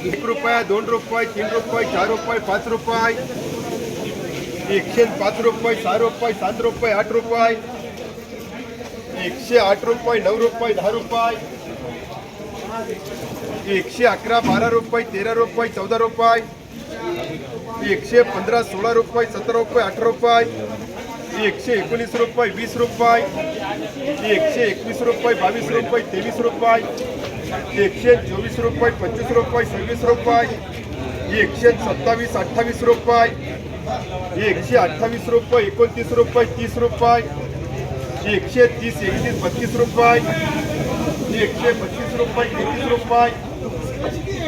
एक रुपया, 2 रुपये, 3 रुपये, 4 रुपये, 5 रुपये, 105 रुपये, 6 रुपये, 7 रुपये, 8 रुपये, 108 रुपये, 9 रुपये, 10 रुपये, 111, 12 रुपये, 13 रुपये, 14 रुपये, 115, 16 रुपये, 17 रुपये, 18 रुपये, 119 रुपये, 20 रुपये, 121 रुपये, 22 रुपये, 23 रुपये, 124 रुपये, 25 रुपये, 26 रुपये, 127, 28 रुपये, 128 रुपये, 29 रुपये, 30 रुपये, 130, 31, 32 रुपये, 132 रुपये, 33 रुपये,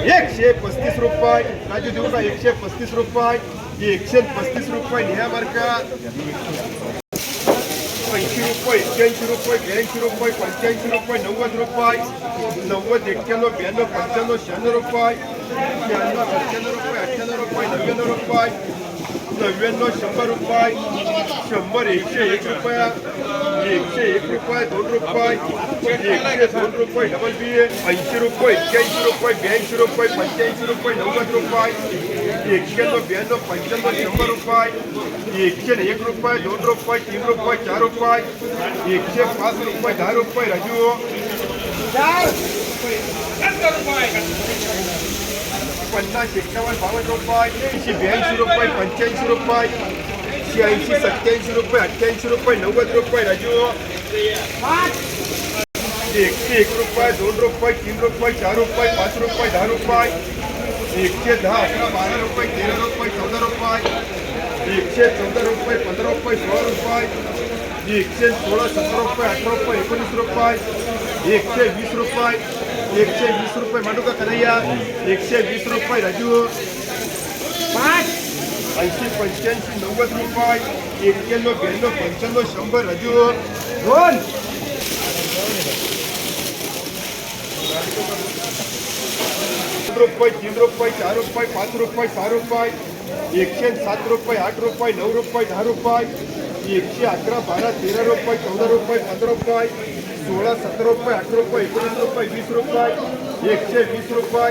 135 रुपये, राजू देऊ का 135 रुपये, 135 रुपये न्याय मार्का, 80 रुपये, 81 रुपये, 82 रुपये, 85 रुपये, 90 रुपये, 90, 91, 92, 95, 96 रुपये, 96, 97 रुपये, 98 रुपये, 99 रुपये, 99, 100 रुपये, 100, 101 रुपया, 101 रुपये, 2 रुपये, 102 रुपये, डबल बी, 80 रुपये, 81 रुपये, 82 रुपये, 85 रुपये, 90 रुपये, 91, 92, 95, 100 रुपये, 101 रुपये, 2 रुपये, 3 रुपये, 4 रुपये, 105 रुपये, 10 रुपये, राजू 50, 51, 52 रुपये, 82 रुपये, 85 रुपये, 86, 87 रुपये, 88 रुपये, 90 रुपये, राजू 101 रुपये, 2 रुपये, 3 रुपये, 4 रुपये, 5 रुपये, 10 रुपये, 110, 11, 12 रुपये, 13 रुपये, 14 रुपये, 114 रुपये, 15 रुपये, 16 रुपये, 116, 17 रुपये, 18 रुपये, 19 रुपये, 120 रुपये, 120 रुपये, मांडू का कन्हैया 120 रुपये, राजू 80, 85, 90 रुपये, 91, 92, 95, 100, राजू 2 रुपये, 3 रुपये, 4 रुपये, 5 रुपये, 6 रुपये, 107 रुपये, 8 रुपये, 9 रुपये, 10 रुपये, 111, 12, 13 रुपये, 14 रुपये, 15 रुपये, 16, 17 रुपये, 18 रुपये, 19 रुपये, 20 रुपये,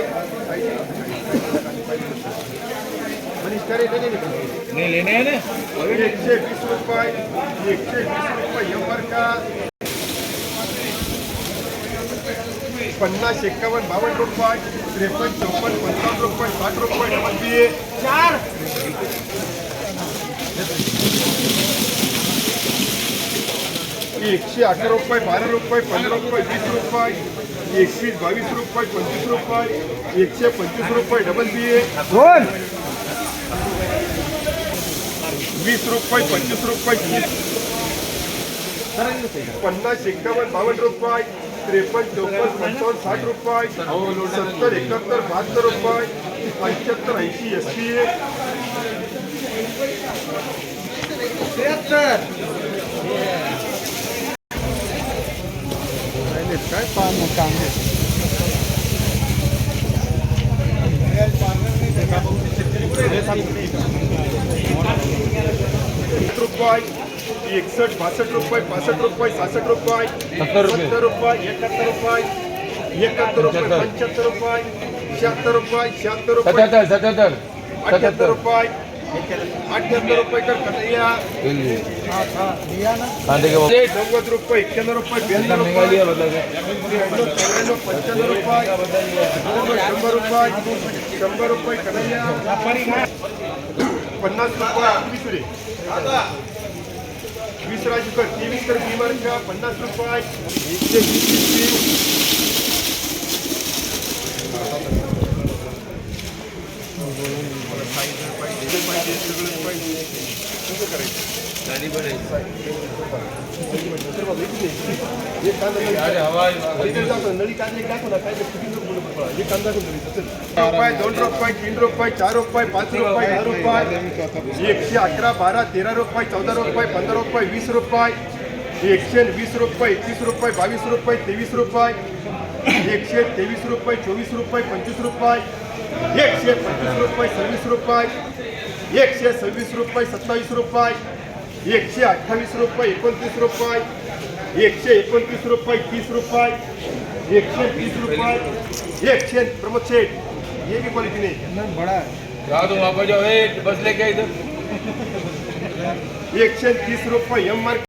120 रुपये, नहीं लेने हैं ना 120 रुपये, 120 रुपये, यंबर का 50, 51, 52 रुपये, 53, 54, 55 रुपये, 60 रुपये, डबल बी 4, 118 रुपये, 12 रुपये, 15 रुपये, 20 रुपये, 21, 22 रुपये, 25 रुपये, 125 रुपये, डबल बी 20 रुपये, 25 रुपये, 50, 51, 52 रुपये, 53, 54, 55, 60 रुपये, 70, 71, 72 रुपये, 75, 80, एसपी 73. काय पान कांदे रुपये 61, 62 रुपये, 65 रुपये, 66 रुपये, 70 रुपये, 71 रुपये, 71 रुपये, 75 रुपये, 76 रुपये, 76 रुपये, 78 रुपये, 78 रुपये कर कन्हैया 90 रुपये, 91 रुपये, 92 रुपये, 95 रुपये, 100 रुपये, 100 रुपये कन्हैया 50 रुपये, 20 राजू कर 23 कर बीमार का 50 रुपये, 2 रुपये, 3 रुपये, 4 रुपये, 5 रुपये, 10 रुपये, 111, 12, 13 रुपये, 14 रुपये, 15 रुपये, 20 रुपये, 120 रुपये, 21 रुपये, 22 रुपये, 23 रुपये, 123 रुपये, 24 रुपये, 25 रुपये, 125 रुपये, 26 रुपये, 126 रुपये, 27 रुपये, 128 रुपये 29 रुपये 129 रुपये 30 रुपये 130 रुपये 100 प्रमोद सेठ ये भी क्वालिटी नहीं है ना बड़ा है जाओ तुम वापस जाओ, बस लेके इधर 130 रुपये एम मार्क